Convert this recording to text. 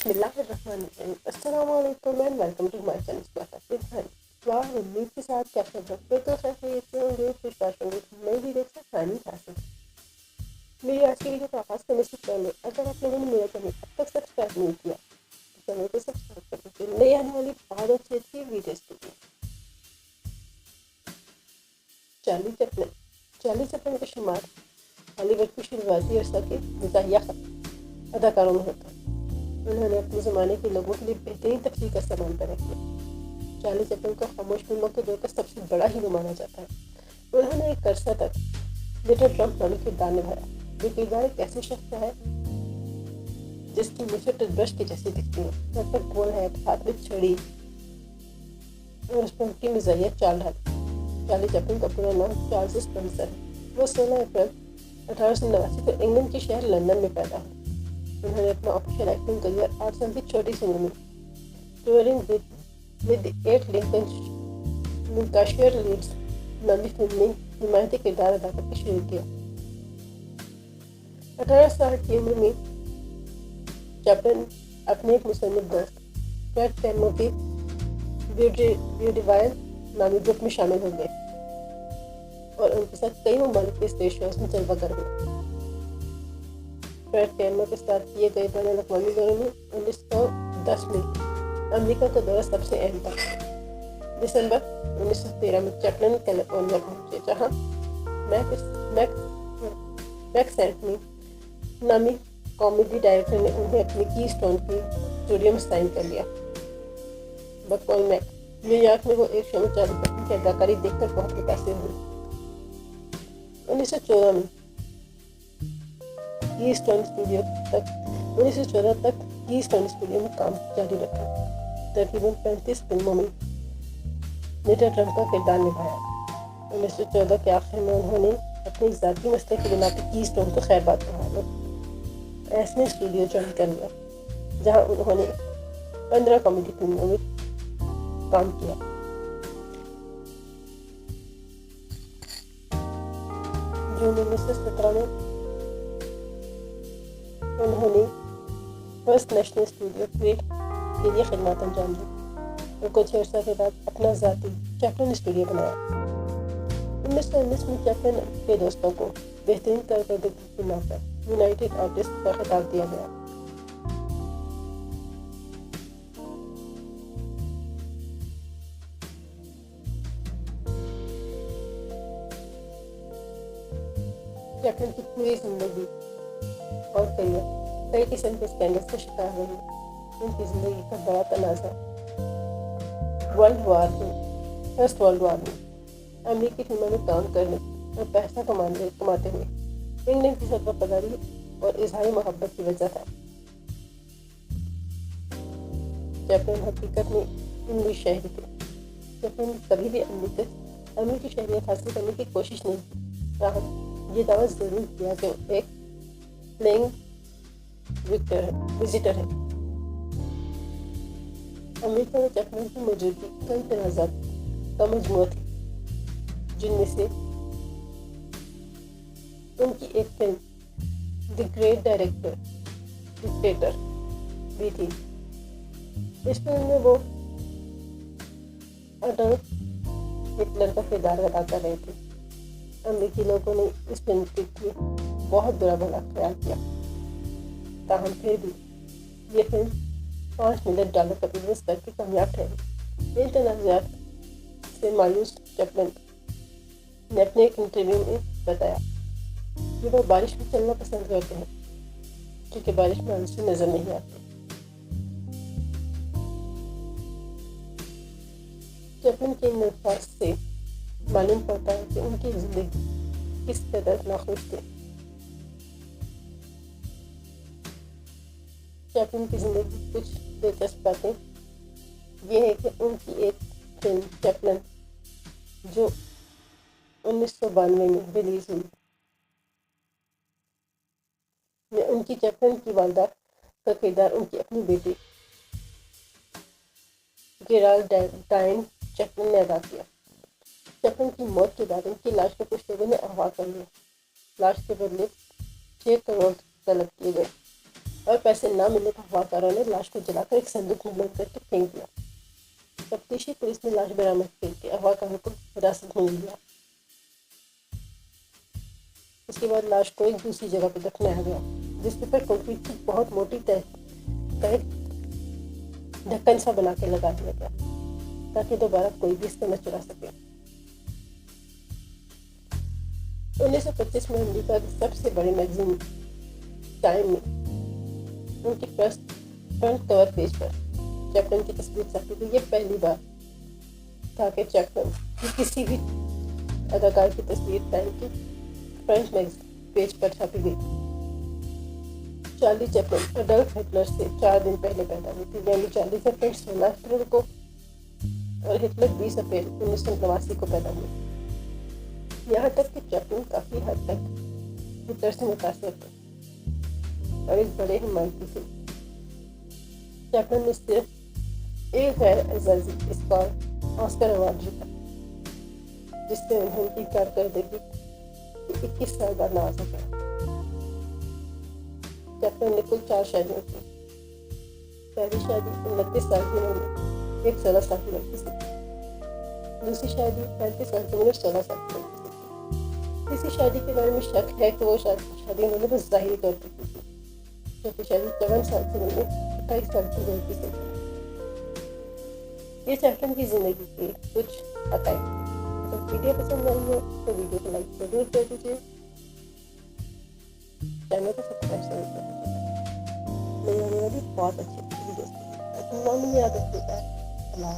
बिस्मिल्लाहिर्रहमानिर्रहीम। अस्सलाम वालेकुम and welcome to my channel startup with Honey. दुआ और उम्मीद के साथ क्या सब लोग फिर तो खैरियत से होंगे, खुशबाश होंगे। नई वीडियो से फैनी हासिल। मेरी आज की वीडियो का आगाज़ करने से पहले अगर आप लोगों ने मेरा चैनल अब तक सब्सक्राइब नहीं किया तो चैनल को सब्सक्राइब कर दीजिए। नई आने वाली बहुत अच्छी अच्छी वीडियोज़ के लिए। चार्ली चैपलिन का शुमार हॉलीवुड की शुरुआती अरसा के मज़ाहिया अदाकारों में होता है। उन्होंने अपने ज़माने के लोगों के लिए बेहतरीन तफसीर का इस्तेमाल पैदा किया। चार्ली चैपलिन को खामोश फिल्मों के दौर का सबसे बड़ा हीरो माना जाता है। उन्होंने एक अरसा तक लिटिल ट्रम्प नामी किरदार निभाया। जो किरदार एक ऐसे शख्स का है जिसकी मुझे टूथब्रश की जैसी दिखती है, सर पर गोल है, हाथ में छड़ी और उस पर उनकी मज़ाहिया चाल ढाली। चार्ली चैपलिन का पूरा नाम चार्ल्स स्पेंसर है। वो 16 अप्रैल 1889 को इंग्लैंड के शहर लंदन में पैदा हुए। उन्होंने अपना ऑफिशियल एक्टिंग करियर 8 साल की छोटी सी उम्र में टूरिंग विद 8 लिंकाशायर लीड्स नामी फिल्म में हिमायती किरदार अदा करके शुरू किया। 18 साल की उम्र में चैपलिन अपने एक मुसन्निफ दोस्त फ्रेड कैमो के ब्यूटीवाइल नामी ग्रुप में शामिल हो गए और उनके साथ कई ममालिक के स्टेज शोज में जलवा कर गए। फ्रेड कैमो के साथ किए गए बैन अवी दौरों में 1910 में अमेरिका का दौरा सबसे अहम था। दिसंबर 1913 में चैपलिन कैलिफोर्निया पहुंचे, जहां मैक सेंटनी नामी कॉमेडी डायरेक्टर ने उन्हें अपनी की स्टोन की स्टूडियो में साइन कर लिया। बकॉल मैक न्यूयॉर्क में वो एक शो में चार्ली चैपलिन की अदाकारी देखकर बहुत मुतासिर हुई। 1914 में 1914 तक की स्टोन स्टूडियो में काम जारी रखा। तकरीबन 35 फिल्मों में लिटिल ट्रम्प का किरदार निभाया। 1914 के आखिर में उन्होंने अपने ज़ाती मसले की बिना पर की स्टोन को खैरबाद कहा और ऐसने स्टूडियो ज्वाइन कर लिया, जहां उन्होंने 15 कॉमेडी फिल्मों में काम किया। जून 1917 में उन्होंने फर्स्ट नेशनल स्टूडियो क्रिएट के लिए खिदमत अंजाम दी और कुछ अर्सा के बाद अपना ज़ाती चैपलिन स्टूडियो बनाया। 1919 में चैपलिन के दोस्तों को बेहतरीन कारकर्दगी के नाम पर यूनाइटेड आर्टिस्ट का खिताब दिया गया। चैपलिन की पूरी जिंदगी और करियर कई किस्म के स्कैंडल्स का शिकार रही। उनकी जिंदगी का बड़ा तनाज़ा फर्स्ट वर्ल्ड वॉर में अमेरिकी फिल्मों में काम करने और पैसा कमाते हुए इंग्लैंड की सरवफदारी और इजहारी मोहब्बत की वजह था। चैपलिन हकीकत में इंग्लिश शहरी थे। चैपलिन ने कभी भी अमेरिकी शहरियत हासिल करने की कोशिश नहीं की। ताहम ये दावा जरूर किया कि एक प्लेइंग विजिटर है। अमेरिका में चैपलिन की मौजूदगी कई तनाज़ात का मजमूआ थी, जिनमें से उनकी एक फिल्म द ग्रेट डिक्टेटर भी थी। इस फिल्म में वो अडोल्फ हिटलर का किरदार अदा कर रहे थे। अमेरिकी लोगों ने इस फिल्म के लिए बहुत बुरा भला ख्याल किया। ताहम फिर भी ये फिल्म $5 मिलियन का बिजनेस करके कामयाब ठहरी। इन तनाज़ात से मायूस चैपलिन ने अपने एक इंटरव्यू में बताया कि वो बारिश में चलना पसंद करते हैं क्योंकि बारिश में आंसू नजर नहीं आते। चैपलिन के इन अल्फाज से मालूम पड़ता है कि उनकी जिंदगी किस कदर नाखुश थी। चैपलिन की जिंदगी कुछ दिलचस्प बातें ये है कि उनकी एक फिल्म चैपलिन जो 1992 में रिलीज हुई में उनकी चैपलिन की वालदा का किरदार उनकी अपनी बेटी गेराल्डाइन चैपलिन ने अदा किया। चैपलिन की मौत के बाद उनकी लाश को कुछ लोगों ने अगवा कर लिया। लाश के बदले 6 करोड़ तलब किए गए। और पैसे ना मिलने पर अफवाहकारों ने लाश को जलाकर एक संदूक में बंद करके फेंक दिया। तफ्तीशी पुलिस ने लाश बरामद करके अफवाहकारों को हिरासत में लिया। उसके बाद लाश को एक दूसरी जगह पर दफनाया गया, जिसके पर कंक्रीट की बहुत मोटी ढक्कन सा बना के लगा दिया गया ताकि दोबारा कोई भी इसको न चुरा सके। 1925 में अमेरिका की सबसे बड़ी मैगजीन टाइम में उनकी फ्रंट कवर पेज पर चैपटन की तस्वीर छापी गई। ये पहली बार था कि चैपटन की किसी भी अदाकार की तस्वीर टाइम की फ्रंट पेज पर छापी गई। चार्ली चैपलिन अडल्फ हिटलर से 4 दिन पहले पैदा हुई थी, यानी चार्ली चैपलिन 16 अप्रैल को और हिटलर 20 अप्रैल 1989 को पैदा हुए। यहाँ तक कि चैपलिन काफी हद तक हिटलर से मुतासिर थे और एक बड़े हिमायती थे। चैपलिन ने सिर्फ एक गैर एजाजी ऑस्कर अवार्ड जीता, जिससे उन्हें उनकी कारकर्दगी 21 साल बाद नवाजा गया। चैपलिन ने कुल 4 शादियां की। पहली शादी 29 साल की उम्र एक 16 साल की लड़की से की। दूसरी शादी 35 साल की उम्र 16 साल की लड़की से की। तीसरी शादी के बारे में शक है कि वो शादी उन्होंने बस ज़ाहिरी तौर पर की थी। चौथी शादी 54 साल की उम्र 28 साल की लड़की से की। ये चैपलिन की जिंदगी की कुछ हक़ाइक़। अगर वीडियो पसंद आई हो तो वीडियो को लाइक जरूर कर दीजिए, चैनल को सब्सक्राइब जरूर कर दीजिएगा। नई आने वाली बहुत अच्छी वीडियोस के लिए। याद रखिएगा। अल्लाह।